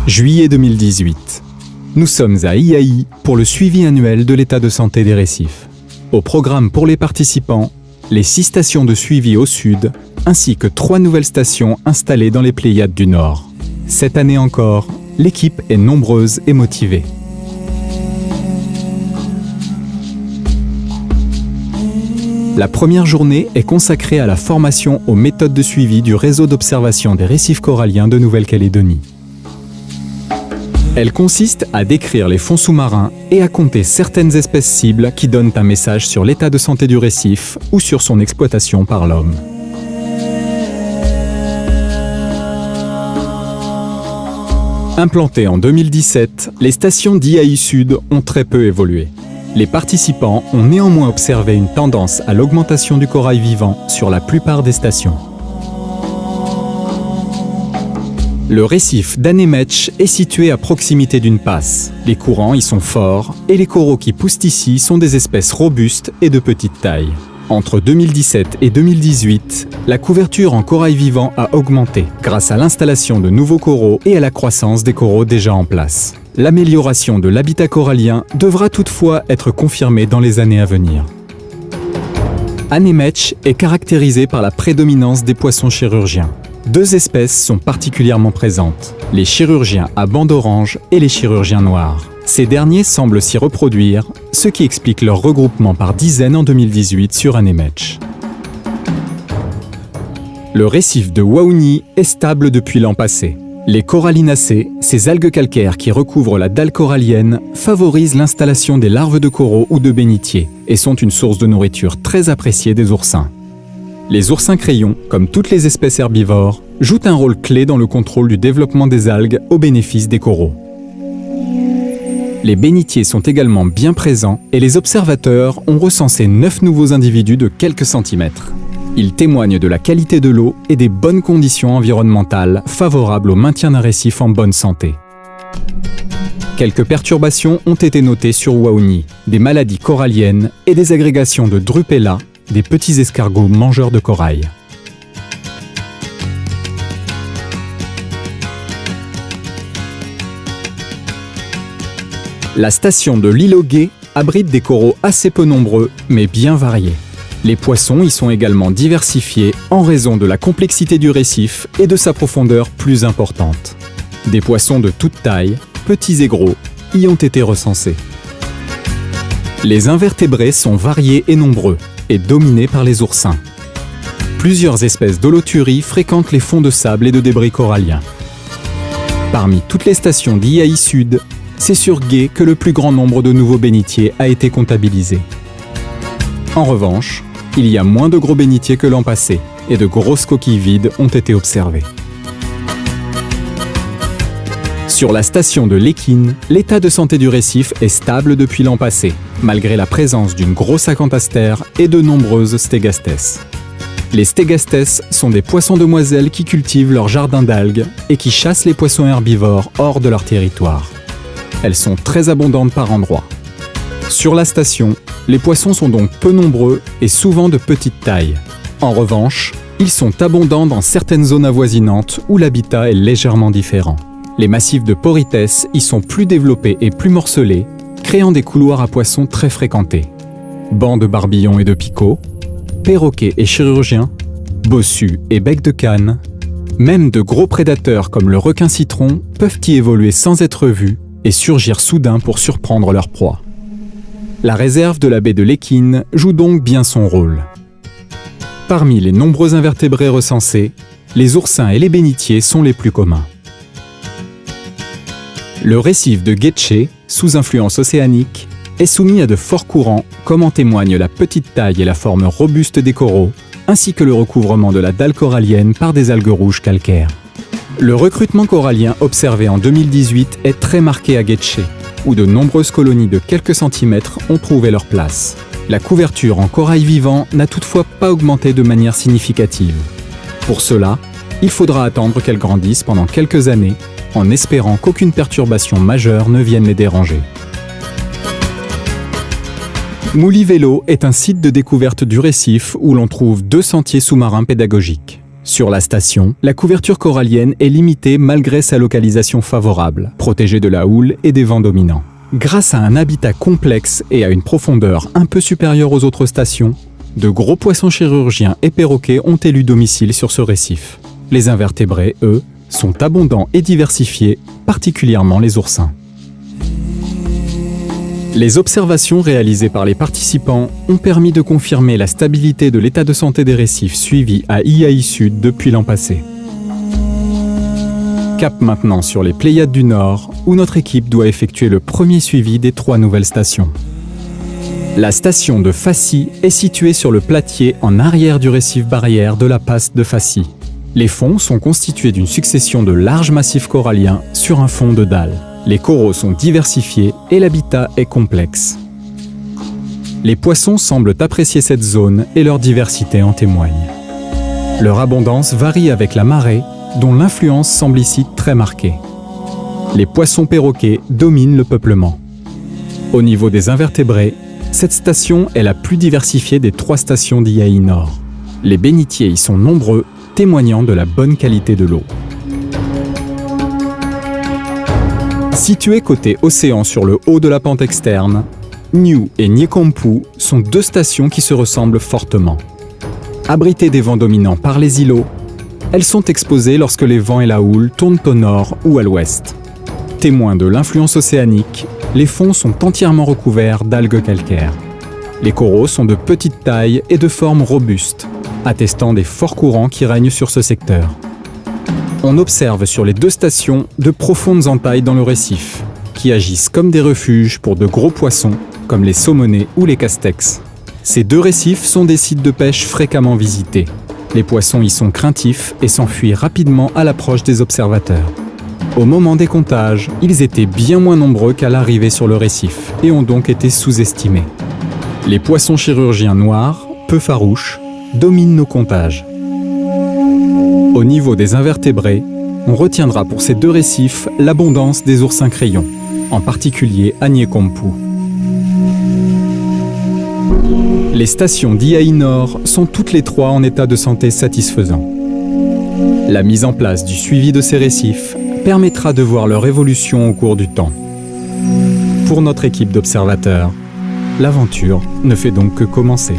Juillet 2018. Nous sommes à Ihaï pour le suivi annuel de l'état de santé des récifs. Au programme pour les participants, les 6 stations de suivi au sud, ainsi que 3 nouvelles stations installées dans les Pléiades du Nord. Cette année encore, l'équipe est nombreuse et motivée. La première journée est consacrée à la formation aux méthodes de suivi du réseau d'observation des récifs coralliens de Nouvelle-Calédonie. Elle consiste à décrire les fonds sous-marins et à compter certaines espèces cibles qui donnent un message sur l'état de santé du récif ou sur son exploitation par l'homme. Implantées en 2017, les stations d'Ihaï Sud ont très peu évolué. Les participants ont néanmoins observé une tendance à l'augmentation du corail vivant sur la plupart des stations. Le récif d'Anémetch est situé à proximité d'une passe. Les courants y sont forts et les coraux qui poussent ici sont des espèces robustes et de petite taille. Entre 2017 et 2018, la couverture en corail vivant a augmenté grâce à l'installation de nouveaux coraux et à la croissance des coraux déjà en place. L'amélioration de l'habitat corallien devra toutefois être confirmée dans les années à venir. Anémetch est caractérisé par la prédominance des poissons chirurgiens. 2 espèces sont particulièrement présentes, les chirurgiens à bandes orange et les chirurgiens noirs. Ces derniers semblent s'y reproduire, ce qui explique leur regroupement par dizaines en 2018 sur Anémetch. Le récif de Waouni est stable depuis l'an passé. Les corallinacées, ces algues calcaires qui recouvrent la dalle corallienne, favorisent l'installation des larves de coraux ou de bénitiers et sont une source de nourriture très appréciée des oursins. Les oursins crayons, comme toutes les espèces herbivores, jouent un rôle clé dans le contrôle du développement des algues au bénéfice des coraux. Les bénitiers sont également bien présents et les observateurs ont recensé 9 nouveaux individus de quelques centimètres. Ils témoignent de la qualité de l'eau et des bonnes conditions environnementales favorables au maintien d'un récif en bonne santé. Quelques perturbations ont été notées sur Waouni, des maladies coralliennes et des agrégations de Drupella, des petits escargots mangeurs de corail. La station de l'île aux Gués abrite des coraux assez peu nombreux, mais bien variés. Les poissons y sont également diversifiés en raison de la complexité du récif et de sa profondeur plus importante. Des poissons de toute taille, petits et gros, y ont été recensés. Les invertébrés sont variés et nombreux, et dominés par les oursins. Plusieurs espèces d'holothuries fréquentent les fonds de sable et de débris coralliens. Parmi toutes les stations d'Ihaï Sud, c'est sur Gué que le plus grand nombre de nouveaux bénitiers a été comptabilisé. En revanche, il y a moins de gros bénitiers que l'an passé, et de grosses coquilles vides ont été observées. Sur la station de Léquine, l'état de santé du récif est stable depuis l'an passé, malgré la présence d'une grosse acanthastère et de nombreuses stégastes. Les stégastes sont des poissons demoiselles qui cultivent leur jardin d'algues et qui chassent les poissons herbivores hors de leur territoire. Elles sont très abondantes par endroits. Sur la station, les poissons sont donc peu nombreux et souvent de petite taille. En revanche, ils sont abondants dans certaines zones avoisinantes où l'habitat est légèrement différent. Les massifs de Porites y sont plus développés et plus morcelés, créant des couloirs à poissons très fréquentés. Bancs de barbillons et de picots, perroquets et chirurgiens, bossus et becs de canne, même de gros prédateurs comme le requin citron peuvent y évoluer sans être vus et surgir soudain pour surprendre leur proie. La réserve de la baie de Léquine joue donc bien son rôle. Parmi les nombreux invertébrés recensés, les oursins et les bénitiers sont les plus communs. Le récif de Guetché, sous influence océanique, est soumis à de forts courants, comme en témoignent la petite taille et la forme robuste des coraux, ainsi que le recouvrement de la dalle corallienne par des algues rouges calcaires. Le recrutement corallien observé en 2018 est très marqué à Guetché, où de nombreuses colonies de quelques centimètres ont trouvé leur place. La couverture en corail vivant n'a toutefois pas augmenté de manière significative. Pour cela, il faudra attendre qu'elles grandissent pendant quelques années, en espérant qu'aucune perturbation majeure ne vienne les déranger. Mouli Vélo est un site de découverte du récif où l'on trouve 2 sentiers sous-marins pédagogiques. Sur la station, la couverture corallienne est limitée malgré sa localisation favorable, protégée de la houle et des vents dominants. Grâce à un habitat complexe et à une profondeur un peu supérieure aux autres stations, de gros poissons chirurgiens et perroquets ont élu domicile sur ce récif. Les invertébrés, eux, sont abondants et diversifiés, particulièrement les oursins. Les observations réalisées par les participants ont permis de confirmer la stabilité de l'état de santé des récifs suivis à Ihaï Sud depuis l'an passé. Cap maintenant sur les Pléiades du Nord, où notre équipe doit effectuer le premier suivi des 3 nouvelles stations. La station de Fassy est située sur le platier en arrière du récif barrière de la passe de Fassy. Les fonds sont constitués d'une succession de larges massifs coralliens sur un fond de dalles. Les coraux sont diversifiés et l'habitat est complexe. Les poissons semblent apprécier cette zone et leur diversité en témoigne. Leur abondance varie avec la marée, dont l'influence semble ici très marquée. Les poissons perroquets dominent le peuplement. Au niveau des invertébrés, cette station est la plus diversifiée des 3 stations d'Ihaï Nord. Les bénitiers y sont nombreux, témoignant de la bonne qualité de l'eau. Situées côté océan sur le haut de la pente externe, Niu et Niekompu sont 2 stations qui se ressemblent fortement. Abritées des vents dominants par les îlots, elles sont exposées lorsque les vents et la houle tournent au nord ou à l'ouest. Témoins de l'influence océanique, les fonds sont entièrement recouverts d'algues calcaires. Les coraux sont de petite taille et de forme robuste, attestant des forts courants qui règnent sur ce secteur. On observe sur les 2 stations de profondes entailles dans le récif, qui agissent comme des refuges pour de gros poissons, comme les saumonets ou les castex. Ces 2 récifs sont des sites de pêche fréquemment visités. Les poissons y sont craintifs et s'enfuient rapidement à l'approche des observateurs. Au moment des comptages, ils étaient bien moins nombreux qu'à l'arrivée sur le récif et ont donc été sous-estimés. Les poissons chirurgiens noirs, peu farouches, dominent nos comptages. Au niveau des invertébrés, on retiendra pour ces 2 récifs l'abondance des oursins crayons, en particulier à Niekompu. Les stations d'Ihaï Nord sont toutes les 3 en état de santé satisfaisant. La mise en place du suivi de ces récifs permettra de voir leur évolution au cours du temps. Pour notre équipe d'observateurs, l'aventure ne fait donc que commencer.